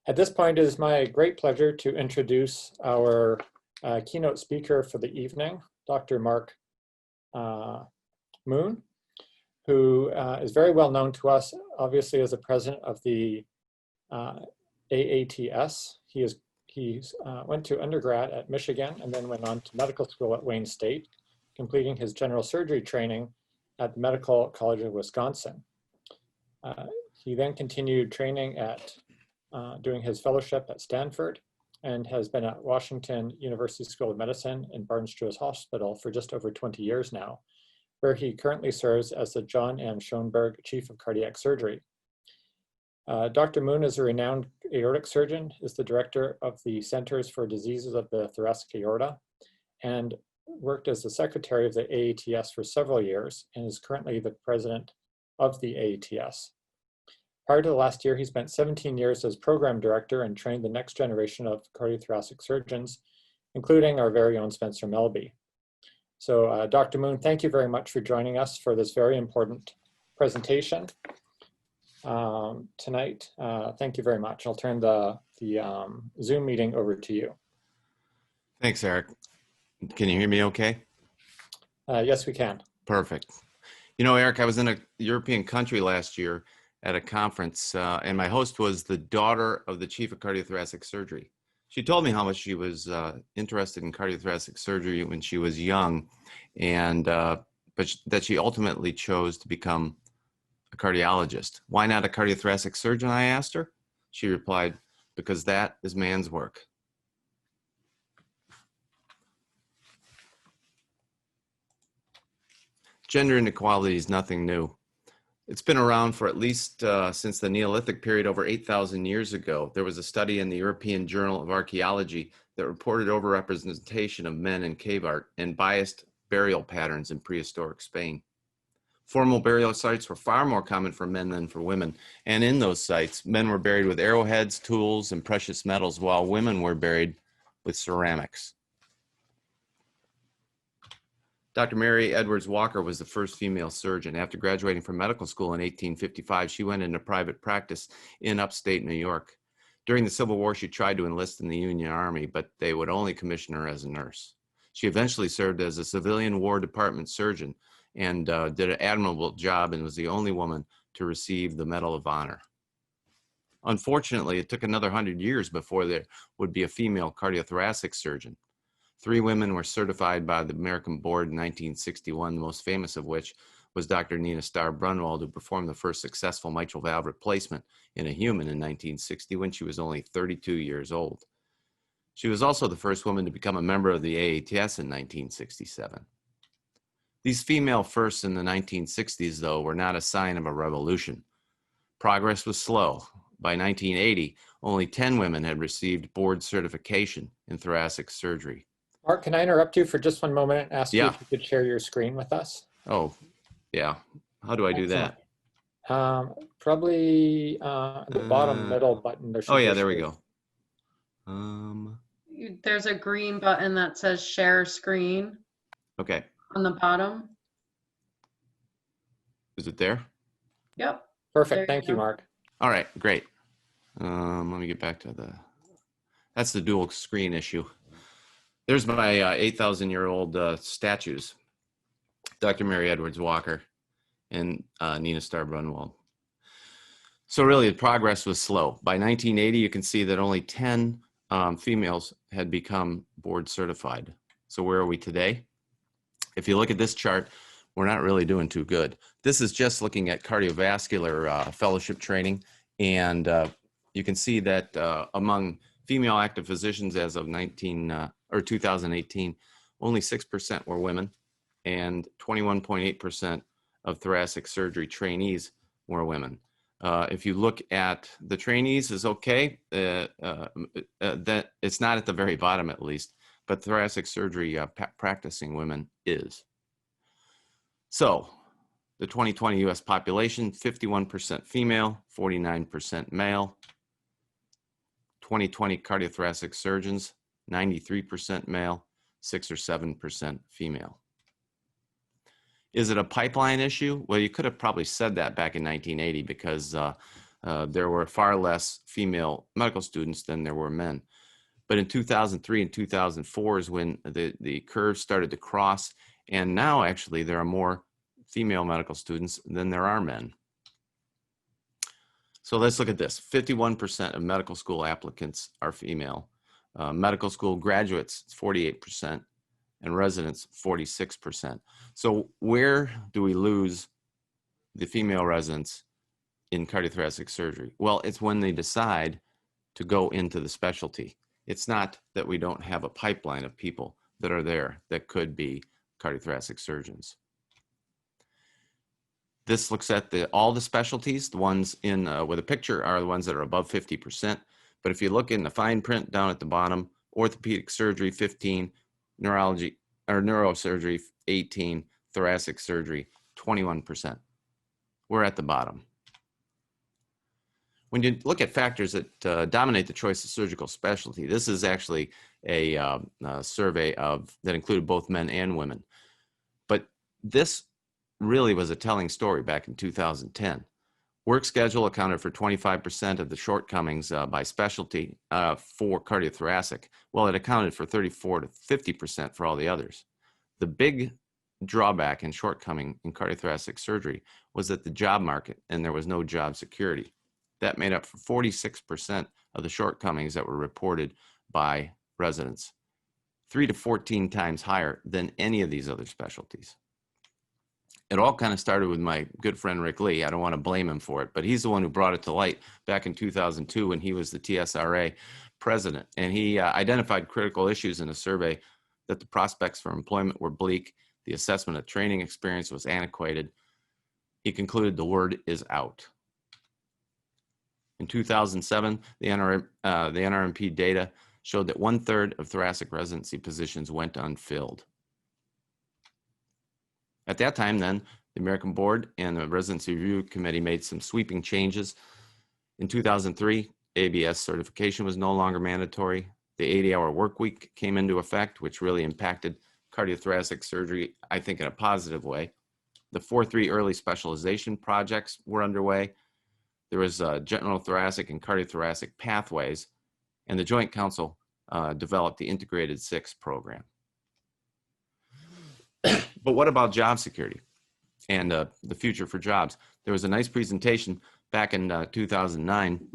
At this point, it is my great pleasure to introduce our keynote speaker for the evening, Dr. Marc Moon, who is very well known to us, obviously, as the president of the AATS. He went to undergrad at Michigan and then went on to medical school at Wayne State, completing his general surgery training at the Medical College of Wisconsin. He then continued training at doing his fellowship at Stanford and has been at Washington University School of Medicine and Barnes-Jewish Hospital for just over 20 years now, where he currently serves as the John M. Schoenberg Chief of Cardiac Surgery. Dr. Moon is a renowned aortic surgeon, is the director of the Centers for Diseases of the Thoracic Aorta, and worked as the secretary of the AATS for several years, and is currently the president of the AATS. Prior to the last year, he spent 17 years as program director and trained the next generation of cardiothoracic surgeons, including our very own Spencer Melby. So Dr. Moon, thank you very much for joining us for this very important presentation tonight. Thank you very much. I'll turn the Zoom meeting over to you. Thanks, Eric. Can you hear me okay? Yes, we can. Perfect. You know, Eric, I was in a European country last year at a conference, and my host was the daughter of the chief of cardiothoracic surgery. She told me how much she was interested in cardiothoracic surgery when she was young, and but that she ultimately chose to become a cardiologist. Why not a cardiothoracic surgeon, I asked her. She replied, because that is man's work. Gender inequality is nothing new. It's been around for at least since the Neolithic period over 8,000 years ago. There was a study in the European Journal of Archaeology that reported overrepresentation of men in cave art and biased burial patterns in prehistoric Spain. Formal burial sites were far more common for men than for women. And in those sites, men were buried with arrowheads, tools, and precious metals, while women were buried with ceramics. Dr. Mary Edwards Walker was the first female surgeon. After graduating from medical school in 1855, she went into private practice in upstate New York. During the Civil War, she tried to enlist in the Union Army, but they would only commission her as a nurse. She eventually served as a civilian War Department surgeon and did an admirable job and was the only woman to receive the Medal of Honor. Unfortunately, it took another 100 years before there would be a female cardiothoracic surgeon. 3 women were certified by the American Board in 1961, the most famous of which was Dr. Nina Starr-Brunwald, who performed the first successful mitral valve replacement in a human in 1960 when she was only 32 years old. She was also the first woman to become a member of the AATS in 1967. These female firsts in the 1960s, though, were not a sign of a revolution. Progress was slow. By 1980, only 10 women had received board certification in thoracic surgery. Mark, can I interrupt you for just one moment and ask you if you could share your screen with us? Oh, yeah. How do I do that? Probably the bottom middle button. Oh, yeah, there we go. There's a green button that says share screen. Okay. On the bottom. Is it there? Yep. Perfect. Thank you, Mark. All right, great. Let me get back to that's the dual screen issue. There's my 8,000-year-old statues, Dr. Mary Edwards Walker and Nina Starr-Brunwald. So really, the progress was slow. By 1980, you can see that only 10 females had become board certified. So where are we today? If you look at this chart, we're not really doing too good. This is just looking at cardiovascular fellowship training, and you can see that among female active physicians as of 2018, only 6% were women, and 21.8% of thoracic surgery trainees were women. If you look at the trainees, is okay. That it's not at the very bottom, at least, but thoracic surgery practicing women is. So the 2020 US population, 51% female, 49% male. 2020 cardiothoracic surgeons, 93% male, 6 or 7% female. Is it a pipeline issue? Well, you could have probably said that back in 1980 because there were far less female medical students than there were men. But in 2003 and 2004 is when the curve started to cross. And now actually there are more female medical students than there are men. So let's look at this. 51% of medical school applicants are female. Medical school graduates, 48%, and residents, 46%. So where do we lose the female residents in cardiothoracic surgery? Well, it's when they decide to go into the specialty. It's not that we don't have a pipeline of people that are there that could be cardiothoracic surgeons. This looks at all the specialties. The ones in with a picture are the ones that are above 50%. But if you look in the fine print down at the bottom, orthopedic surgery 15, neurology or neurosurgery 18, thoracic surgery 21%. We're at the bottom. When you look at factors that dominate the choice of surgical specialty, this is actually a survey that included both men and women. But this really was a telling story back in 2010. Work schedule accounted for 25% of the shortcomings by specialty for cardiothoracic, while it accounted for 34 to 50% for all the others. The big drawback and shortcoming in cardiothoracic surgery was that the job market, and there was no job security. That made up for 46% of the shortcomings that were reported by residents, 3 to 14 times higher than any of these other specialties. It all kind of started with my good friend Rick Lee. I don't want to blame him for it, but he's the one who brought it to light back in 2002 when he was the TSRA president. And he identified critical issues in a survey: that the prospects for employment were bleak, the assessment of training experience was antiquated. He concluded the word is out. In 2007, the NRMP data showed that 1/3 of thoracic residency positions went unfilled. At that time, then, the American Board and the Residency Review Committee made some sweeping changes. In 2003, ABS certification was no longer mandatory. The 80-hour work week came into effect, which really impacted cardiothoracic surgery, I think, in a positive way. The 4-3 early specialization projects were underway. There was general thoracic and cardiothoracic pathways, and the Joint Council developed the Integrated 6 program. But what about job security and the future for jobs? There was a nice presentation back in 2009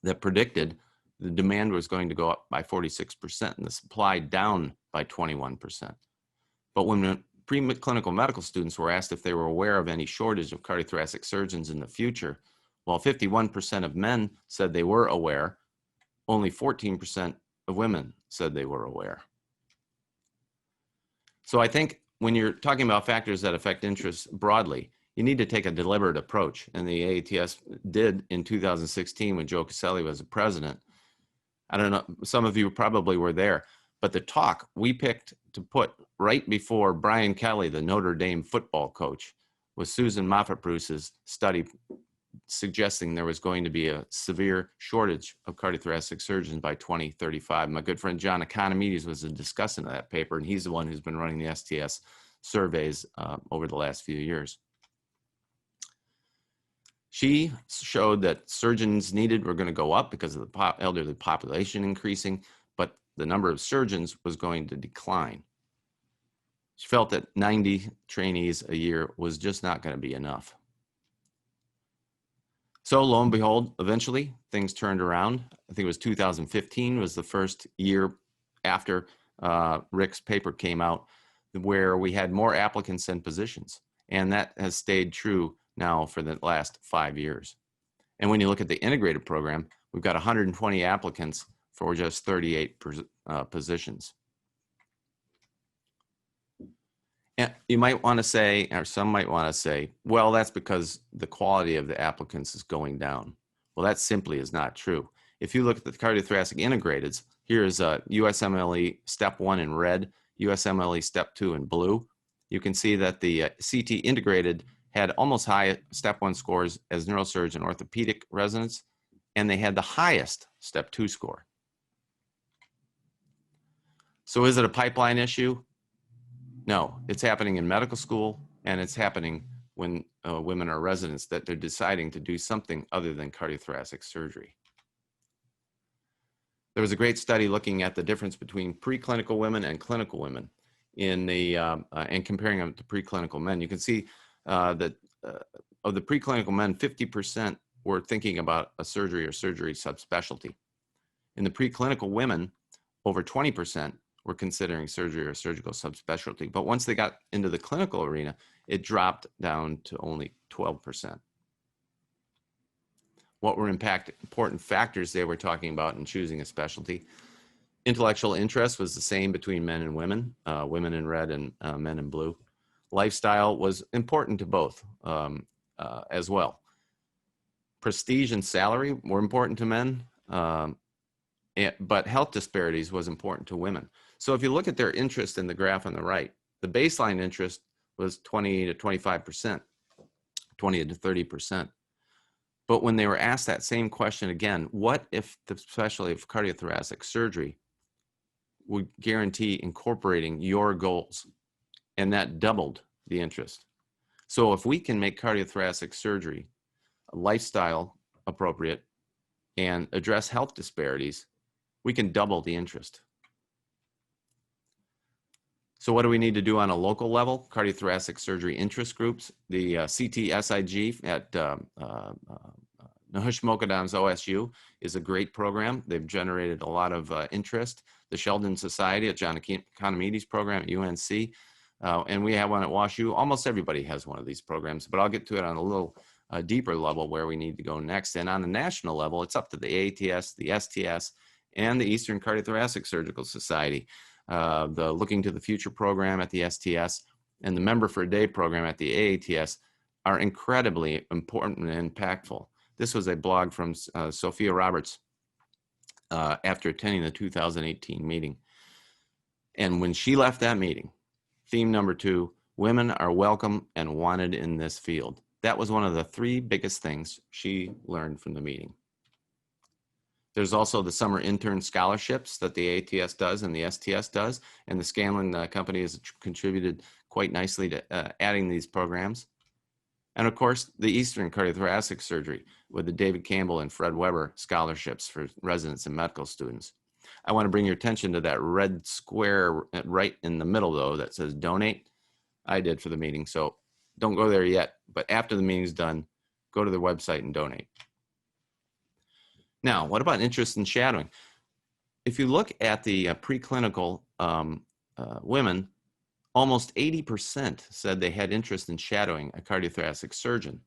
that predicted the demand was going to go up by 46% and the supply down by 21%. But when preclinical medical students were asked if they were aware of any shortage of cardiothoracic surgeons in the future, while 51% of men said they were aware, only 14% of women said they were aware. So I think when you're talking about factors that affect interests broadly, you need to take a deliberate approach. And the AATS did in 2016 when Joe Caselli was the president. I don't know, some of you probably were there, but the talk we picked to put right before Brian Kelly, the Notre Dame football coach, was Susan Moffett-Bruce's study suggesting there was going to be a severe shortage of cardiothoracic surgeons by 2035. My good friend John Economides was a discussant of that paper, and he's the one who's been running the STS surveys over the last few years. She showed that surgeons needed were going to go up because of the elderly population increasing, but the number of surgeons was going to decline. She felt that 90 trainees a year was just not going to be enough. So lo and behold, eventually things turned around. I think it was 2015 was the first year after Rick's paper came out where we had more applicants than positions. And that has stayed true now for the last 5 years. And when you look at the integrated program, we've got 120 applicants for just 38 positions. And you might want to say, or some might want to say, well, that's because the quality of the applicants is going down. Well, that simply is not true. If you look at the cardiothoracic integrateds, here's USMLE Step 1 in red, USMLE Step 2 in blue. You can see that the CT integrated had almost high Step 1 scores as neurosurgeon orthopedic residents, and they had the highest Step 2 score. So is it a pipeline issue? No, it's happening in medical school and it's happening when women are residents that they're deciding to do something other than cardiothoracic surgery. There was a great study looking at the difference between preclinical women and clinical women in the and comparing them to preclinical men. You can see that of the preclinical men, 50% were thinking about a surgery or surgery subspecialty. In the preclinical women, over 20% were considering surgery or surgical subspecialty. But once they got into the clinical arena, it dropped down to only 12%. What were important factors they were talking about in choosing a specialty? Intellectual interest was the same between men and women, women in red and men in blue. Lifestyle was important to both as well. Prestige and salary were important to men, but health disparities was important to women. So if you look at their interest in the graph on the right, the baseline interest was 20 to 25%, 20 to 30%. But when they were asked that same question again, what if the specialty of cardiothoracic surgery would guarantee incorporating your goals? And that doubled the interest. So if we can make cardiothoracic surgery lifestyle appropriate and address health disparities, we can double the interest. So what do we need to do on a local level? Cardiothoracic surgery interest groups. The CTSIG at Nahushmokadam's OSU is a great program. They've generated a lot of interest. The Sheldon Society at John Economides program at UNC. And we have one at WashU. Almost everybody has one of these programs, but I'll get to it on a little deeper level where we need to go next. And on a national level, it's up to the AATS, the STS, and the Eastern Cardiothoracic Surgical Society. The Looking to the Future program at the STS and the Member for a Day program at the AATS are incredibly important and impactful. This was a blog from Sophia Roberts after attending the 2018 meeting. And when she left that meeting, theme number 2, women are welcome and wanted in this field. That was one of the 3 biggest things she learned from the meeting. There's also the summer intern scholarships that the AATS does and the STS does, and the Scanlon company has contributed quite nicely to adding these programs. And of course, the Eastern Cardiothoracic Surgery with the David Campbell and Fred Weber scholarships for residents and medical students. I want to bring your attention to that red square right in the middle, though, that says donate. I did for the meeting, so don't go there yet. But after the meeting's done, go to their website and donate. Now, what about interest in shadowing? If you look at the preclinical women, almost 80% said they had interest in shadowing a cardiothoracic surgeon,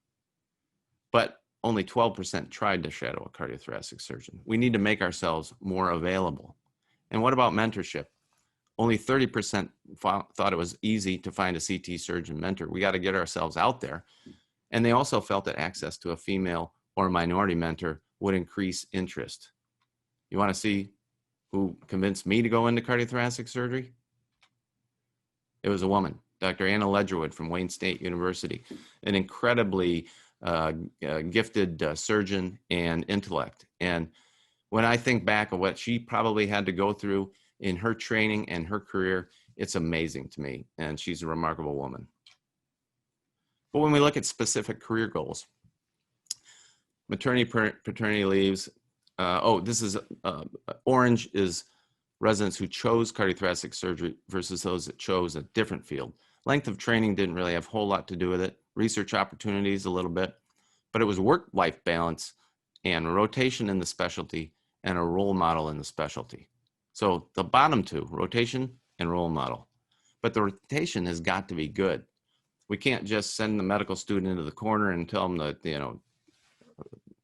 but only 12% tried to shadow a cardiothoracic surgeon. We need to make ourselves more available. And what about mentorship? Only 30% thought it was easy to find a CT surgeon mentor. We got to get ourselves out there. And they also felt that access to a female or minority mentor would increase interest. You want to see who convinced me to go into cardiothoracic surgery? It was a woman, Dr. Anna Ledgerwood from Wayne State University, an incredibly gifted surgeon and intellect. And when I think back of what she probably had to go through in her training and her career, it's amazing to me. And she's a remarkable woman. But when we look at specific career goals, maternity, paternity leaves, this is, orange is residents who chose cardiothoracic surgery versus those that chose a different field. Length of training didn't really have a whole lot to do with it. Research opportunities a little bit, but it was work-life balance and rotation in the specialty and a role model in the specialty. So the bottom 2, rotation and role model. But the rotation has got to be good. We can't just send the medical student into the corner and tell them that,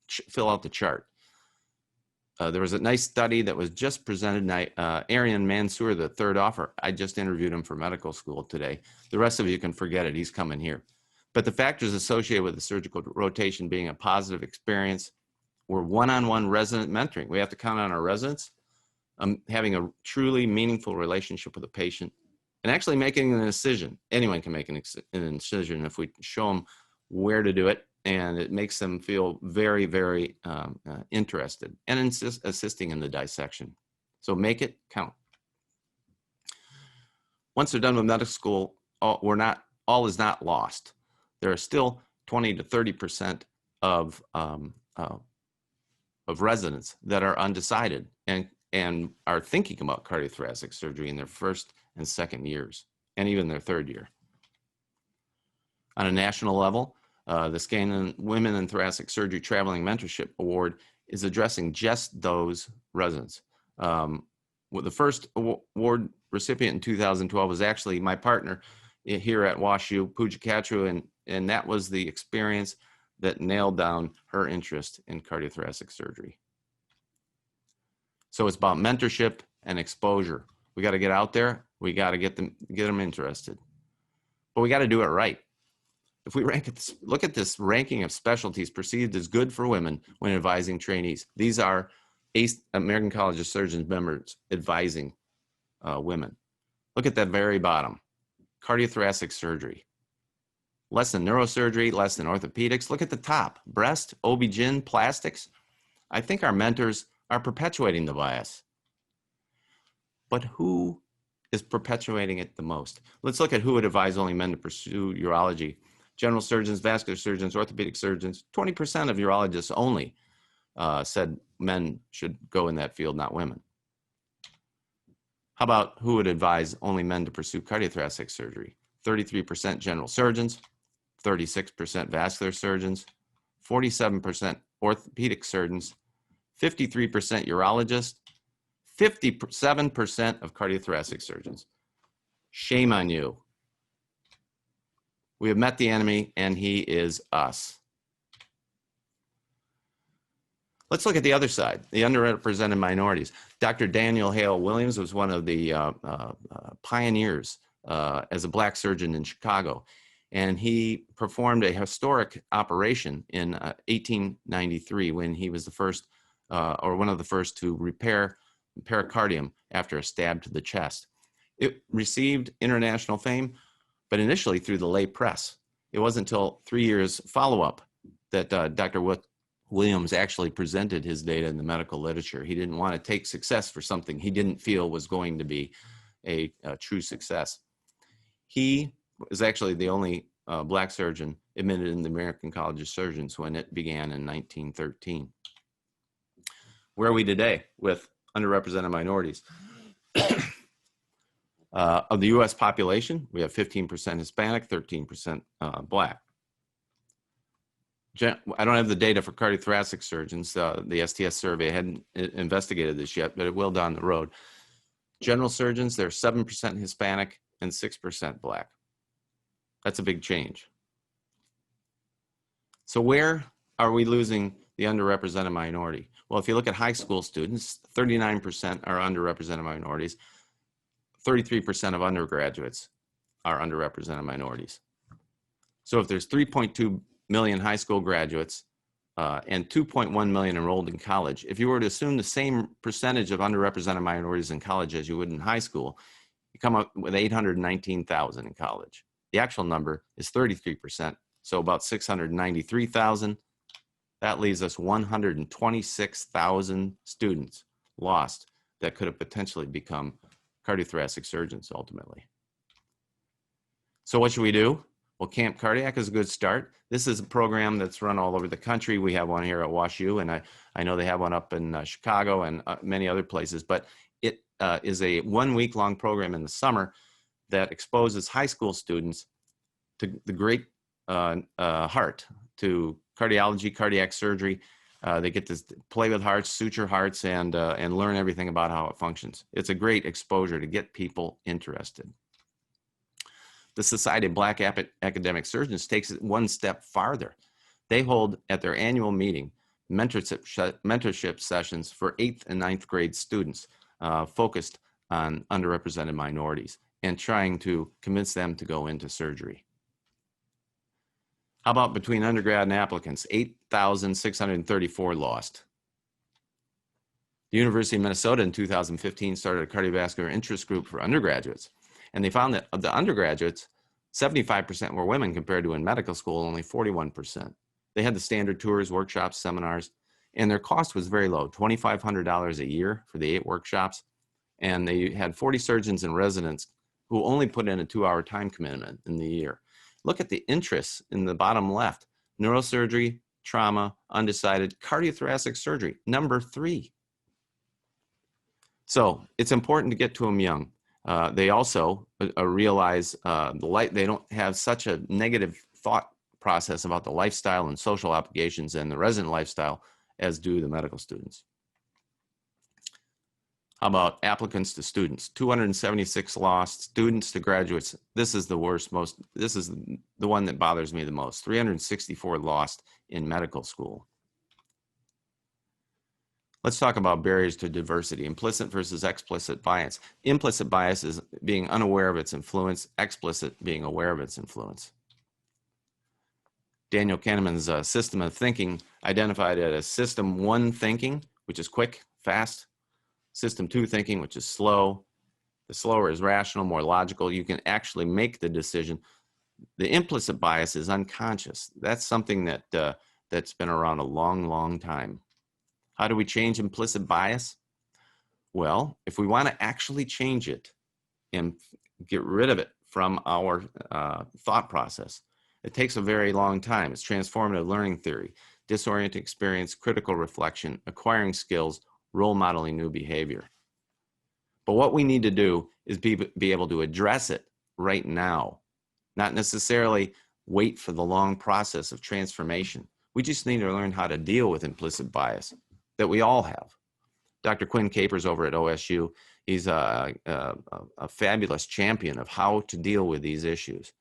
fill out the chart. There was a nice study that was just presented. Arian Mansour, the third offer, I just interviewed him for medical school today. The rest of you can forget it. He's coming here. But the factors associated with the surgical rotation being a positive experience were one-on-one resident mentoring. We have to count on our residents, having a truly meaningful relationship with the patient, and actually making an decision. Anyone can make an decision if we show them where to do it, and it makes them feel very, very interested and assisting in the dissection. So make it count. Once they're done with medical school, all is not lost. there are still 20 to 30% of residents that are undecided and are thinking about cardiothoracic surgery in their first and second years, and even their third year. On a national level, the Scanlon Women in Thoracic Surgery Traveling Mentorship Award is addressing just those residents. The first award recipient in 2012 was actually my partner here at WashU, Pooja Katru, and that was the experience that nailed down her interest in cardiothoracic surgery. So it's about mentorship and exposure. We got to get out there. We got to get them interested, but we got to do it right. If we look at this ranking of specialties perceived as good for women when advising trainees. These are American College of Surgeons members advising women. Look at that very bottom, cardiothoracic surgery. Less than neurosurgery, less than orthopedics. Look at the top, breast, OB-GYN, plastics. I think our mentors are perpetuating the bias. But who is perpetuating it the most? Let's look at who would advise only men to pursue urology. General surgeons, vascular surgeons, orthopedic surgeons, 20% of urologists only said men should go in that field, not women. How about who would advise only men to pursue cardiothoracic surgery? 33% general surgeons, 36% vascular surgeons, 47% orthopedic surgeons, 53% urologists, 57% of cardiothoracic surgeons. Shame on you. We have met the enemy, and he is us. Let's look at the other side, the underrepresented minorities. Dr. Daniel Hale Williams was one of the pioneers as a black surgeon in Chicago, and he performed a historic operation in 1893 when he was the first, or one of the first, to repair pericardium after a stab to the chest. It received international fame, but initially through the lay press. It wasn't until 3 years follow-up that Dr. Williams actually presented his data in the medical literature. He didn't want to take success for something he didn't feel was going to be a true success. He was actually the only black surgeon admitted in the American College of Surgeons when it began in 1913. Where are we today with underrepresented minorities? Of the U.S. population, we have 15% Hispanic, 13% Black. I don't have the data for cardiothoracic surgeons. The STS survey hadn't investigated this yet, but it will down the road. General surgeons, they're 7% Hispanic and 6% Black. That's a big change. So where are we losing the underrepresented minority? Well, if you look at high school students, 39% are underrepresented minorities. 33% of undergraduates are underrepresented minorities. So if there's 3.2 million high school graduates and 2.1 million enrolled in college, if you were to assume the same percentage of underrepresented minorities in college as you would in high school, you come up with 819,000 in college. The actual number is 33%, so about 693,000. That leaves us 126,000 students lost that could have potentially become cardiothoracic surgeons ultimately. So what should we do? Well, Camp Cardiac is a good start. This is a program that's run all over the country. We have one here at WashU, and I know they have one up in Chicago and many other places, but it is a 1 week long program in the summer that exposes high school students to the great heart, to cardiology, cardiac surgery. They get to play with hearts, suture hearts, and learn everything about how it functions. It's a great exposure to get people interested. The Society of Black Academic Surgeons takes it one step farther. They hold at their annual meeting mentorship sessions for 8th and 9th grade students focused on underrepresented minorities and trying to convince them to go into surgery. How about between undergrad and applicants? 8,634 lost. The University of Minnesota in 2015 started a cardiovascular interest group for undergraduates. And they found that of the undergraduates, 75% were women compared to in medical school, only 41%. They had the standard tours, workshops, seminars, and their cost was very low, $2,500 a year for the 8 workshops. And they had 40 surgeons and residents who only put in a 2-hour time commitment in the year. Look at the interests in the bottom left: neurosurgery, trauma, undecided, cardiothoracic surgery, number 3. So it's important to get to them young. They also realize they don't have such a negative thought process about the lifestyle and social obligations and the resident lifestyle as do the medical students. How about applicants to students? 276 lost, students to graduates. This is the worst, this is the one that bothers me the most. 364 lost in medical school. Let's talk about barriers to diversity, implicit versus explicit bias. Implicit bias is being unaware of its influence, explicit being aware of its influence. Daniel Kahneman's system of thinking identified it as system 1 thinking, which is quick, fast. System 2 thinking, which is slow. The slower is rational, more logical. You can actually make the decision. The implicit bias is unconscious. That's something that that's been around a long, long time. How do we change implicit bias? Well, if we want to actually change it and get rid of it from our thought process, it takes a very long time. It's transformative learning theory, disorienting experience, critical reflection, acquiring skills, role modeling new behavior. But what we need to do is be able to address it right now, not necessarily wait for the long process of transformation. We just need to learn how to deal with implicit bias that we all have. Dr. Quinn Capers over at OSU, he's a fabulous champion of how to deal with these issues.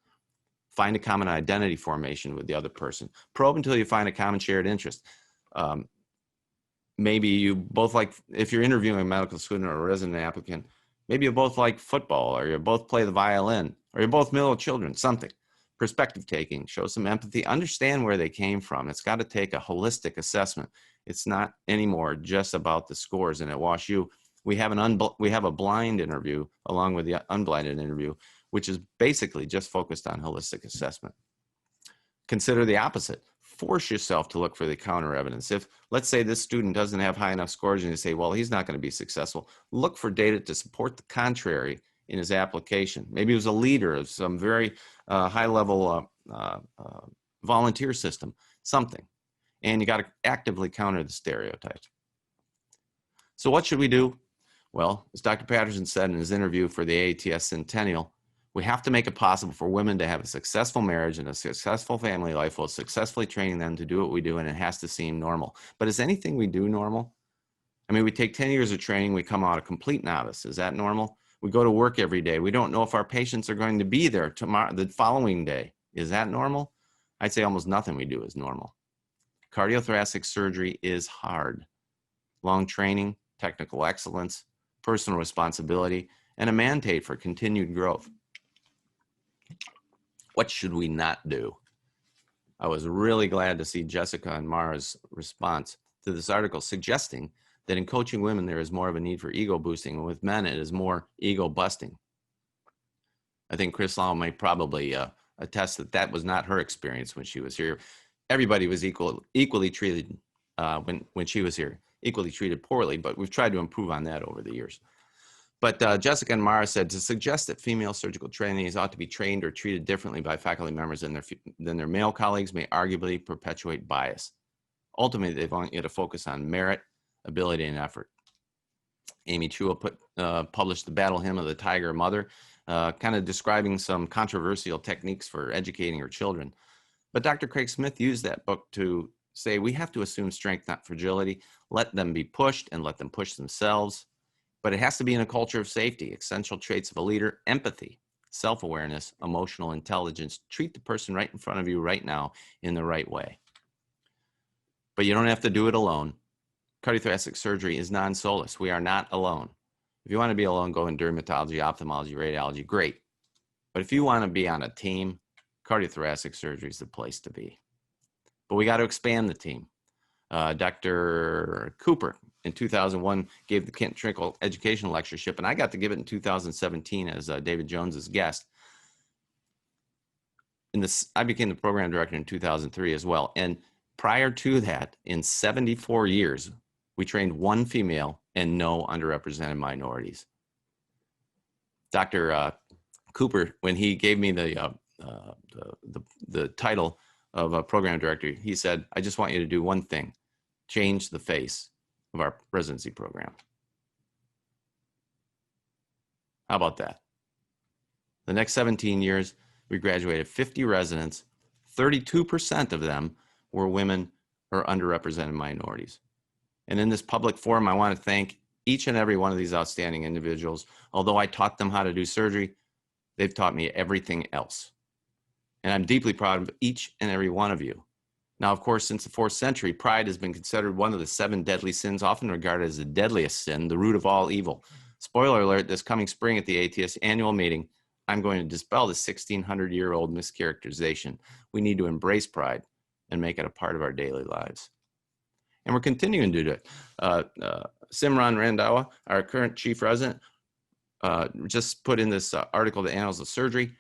Find a common identity formation with the other person. Probe until you find a common shared interest. Maybe you both like, if you're interviewing a medical student or a resident applicant, maybe you both like football, or you both play the violin, or you're both middle children, something. Perspective taking, show some empathy, understand where they came from. It's got to take a holistic assessment. It's not anymore just about the scores. And at WashU, we have a blind interview along with the unblinded interview, which is basically just focused on holistic assessment. Consider the opposite. Force yourself to look for the counter evidence. If, let's say, this student doesn't have high enough scores and you say, well, he's not going to be successful, look for data to support the contrary in his application. Maybe he was a leader of some very high-level volunteer system, something. And you got to actively counter the stereotypes. So what should we do? Well, as Dr. Patterson said in his interview for the AATS Centennial, we have to make it possible for women to have a successful marriage and a successful family life while successfully training them to do what we do, and it has to seem normal. But is anything we do normal? I mean, we take 10 years of training, we come out a complete novice. Is that normal? We go to work every day. We don't know if our patients are going to be there tomorrow, the following day. Is that normal? I'd say almost nothing we do is normal. Cardiothoracic surgery is hard. Long training, technical excellence, personal responsibility, and a mandate for continued growth. What should we not do? I was really glad to see Jessica and Mara's response to this article suggesting that in coaching women, there is more of a need for ego boosting, and with men, it is more ego busting. I think Chris Lau may probably attest that that was not her experience when she was here. Everybody was equally treated when she was here, equally treated poorly, but we've tried to improve on that over the years. But Jessica and Mara said to suggest that female surgical trainees ought to be trained or treated differently by faculty members than their male colleagues may arguably perpetuate bias. Ultimately, they want you to focus on merit, ability, and effort. Amy Chua published The Battle Hymn of the Tiger Mother, kind of describing some controversial techniques for educating her children. But Dr. Craig Smith used that book to say we have to assume strength, not fragility. Let them be pushed and let them push themselves. But it has to be in a culture of safety. Essential traits of a leader: empathy, self-awareness, emotional intelligence. Treat the person right in front of you right now in the right way. But you don't have to do it alone. Cardiothoracic surgery is non-solus. We are not alone. If you want to be alone, go in dermatology, ophthalmology, radiology, great. But if you want to be on a team, cardiothoracic surgery is the place to be. But we got to expand the team. Dr. Cooper in 2001 gave the Kent Trinkle Educational Lectureship, and I got to give it in 2017 as David Jones's guest. I became the program director in 2003 as well. And prior to that, in 74 years, we trained one female and no underrepresented minorities. Dr. Cooper, when he gave me the the title of a program director. He said, I just want you to do one thing, change the face of our residency program. How about that? The next 17 years, we graduated 50 residents. 32% of them were women or underrepresented minorities. And in this public forum, I want to thank each and every one of these outstanding individuals. Although I taught them how to do surgery, they've taught me everything else. And I'm deeply proud of each and every one of you. Now, of course, since the 4th century, pride has been considered one of the 7 deadly sins, often regarded as the deadliest sin, the root of all evil. Spoiler alert, this coming spring at the ATS annual meeting, I'm going to dispel this 1,600-year-old mischaracterization. We need to embrace pride and make it a part of our daily lives. And we're continuing to do it. Simran Randhawa, our current chief resident, just put in this article, The Annals of Surgery.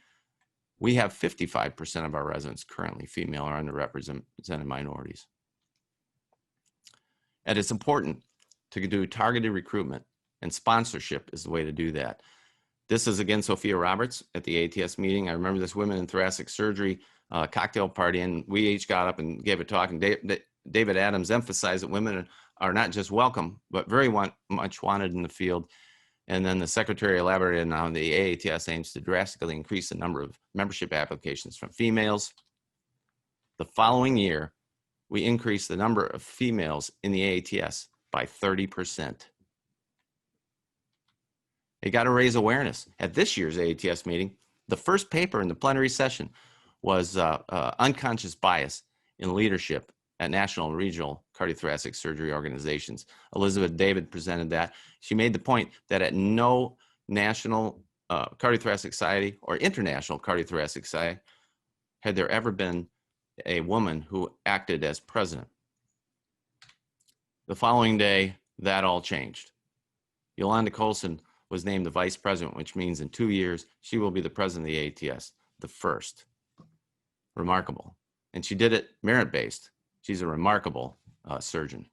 We have 55% of our residents currently female or underrepresented minorities. And it's important to do targeted recruitment, and sponsorship is the way to do that. This is again Sophia Roberts at the ATS meeting. I remember this Women in Thoracic Surgery cocktail party, and we each got up and gave a talk, and David Adams emphasized that women are not just welcome, but very much wanted in the field. And then the secretary elaborated on how the AATS aims to drastically increase the number of membership applications from females. The following year, we increased the number of females in the AATS by 30%. They got to raise awareness. At this year's AATS meeting, the first paper in the plenary session was unconscious bias in leadership at national and regional cardiothoracic surgery organizations. Elizabeth David presented that. She made the point that at no national cardiothoracic society or international cardiothoracic society had there ever been a woman who acted as president. The following day, that all changed. Yolanda Colson was named the vice president, which means in 2 years, she will be the president of the ATS, the first. Remarkable. And she did it merit-based. She's a remarkable surgeon.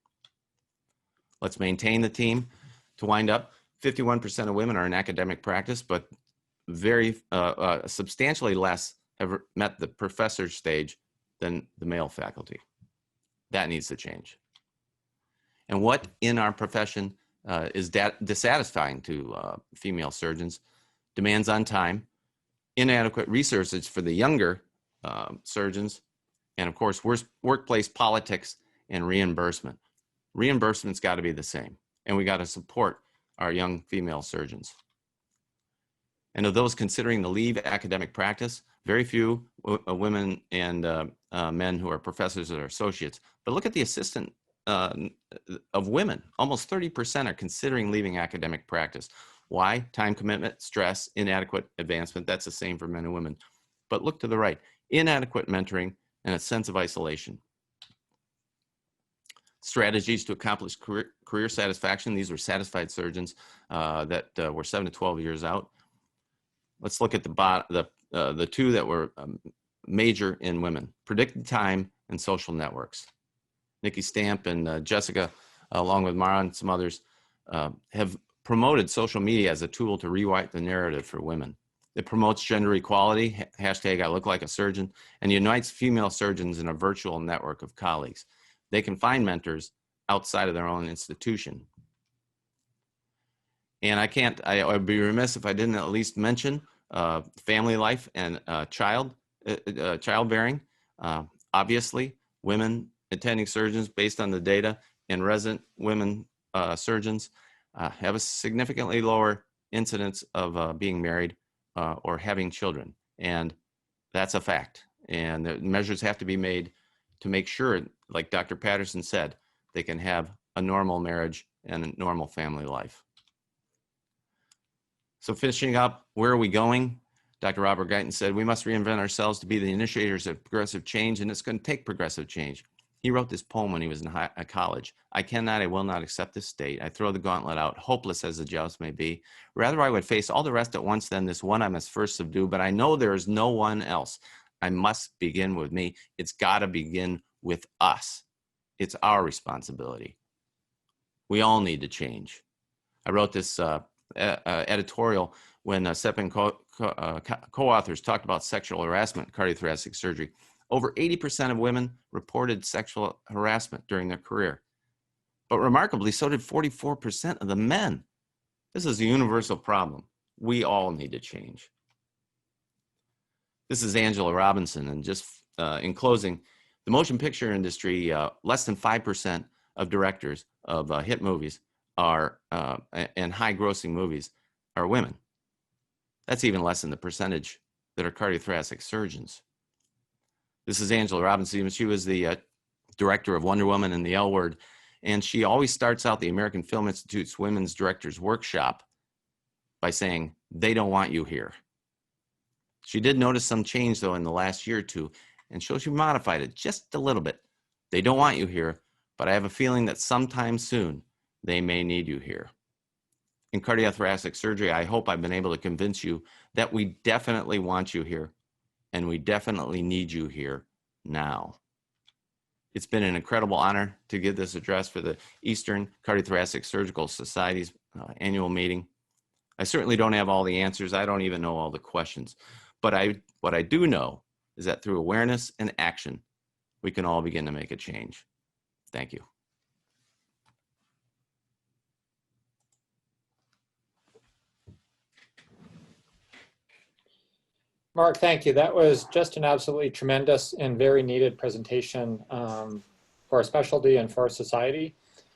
Let's maintain the team. To wind up, 51% of women are in academic practice, but very substantially less have met the professor stage than the male faculty. That needs to change. And what in our profession is dissatisfying to female surgeons? Demands on time, inadequate resources for the younger surgeons, and of course, workplace politics and reimbursement. Reimbursement's got to be the same, and we got to support our young female surgeons. And of those considering to leave academic practice, very few women and men who are professors or associates. But look at the assistant of women. Almost 30% are considering leaving academic practice. Why? Time commitment, stress, inadequate advancement. That's the same for men and women. But look to the right. Inadequate mentoring and a sense of isolation. Strategies to accomplish career satisfaction. These were satisfied surgeons that were 7 to 12 years out. Let's look at the two that were major in women: predicted time and social networks. Nikki Stamp and Jessica, along with Mara and some others, have promoted social media as a tool to rewrite the narrative for women. It promotes gender equality, hashtag I look like a surgeon, and unites female surgeons in a virtual network of colleagues. They can find mentors outside of their own institution. And I would be remiss if I didn't at least mention family life and childbearing. Obviously, women attending surgeons, based on the data, and resident women surgeons have a significantly lower incidence of being married or having children. And that's a fact. And the measures have to be made to make sure, like Dr. Patterson said, they can have a normal marriage and a normal family life. So finishing up, where are we going? Dr. Robert Guyton said, we must reinvent ourselves to be the initiators of progressive change, and it's going to take progressive change. He wrote this poem when he was in college. I will not accept this state. I throw the gauntlet out, hopeless as the joust may be. Rather, I would face all the rest at once, then this one I must first subdue, but I know there is no one else. I must begin with me. It's got to begin with us. It's our responsibility. We all need to change. I wrote this editorial when Stephen co-authors talked about sexual harassment in cardiothoracic surgery. Over 80% of women reported sexual harassment during their career. But remarkably, so did 44% of the men. This is a universal problem. We all need to change. This is Angela Robinson, and just in closing, the motion picture industry, less than 5% of directors of hit movies are, and high-grossing movies are women. That's even less than the percentage that are cardiothoracic surgeons. This is Angela Robinson. She was the director of Wonder Woman and the L Word, and she always starts out the American Film Institute's Women's Directors Workshop by saying, "They don't want you here." She did notice some change, though, in the last year or two, and so she modified it just a little bit. "They don't want you here, but I have a feeling that sometime soon they may need you here." In cardiothoracic surgery, I hope I've been able to convince you that we definitely want you here, and we definitely need you here now. It's been an incredible honor to give this address for the Eastern Cardiothoracic Surgical Society's annual meeting. I certainly don't have all the answers. I don't even know all the questions. But what I do know is that through awareness and action, we can all begin to make a change. Thank you. Mark, thank you. That was just an absolutely tremendous and very needed presentation for our specialty and for our society.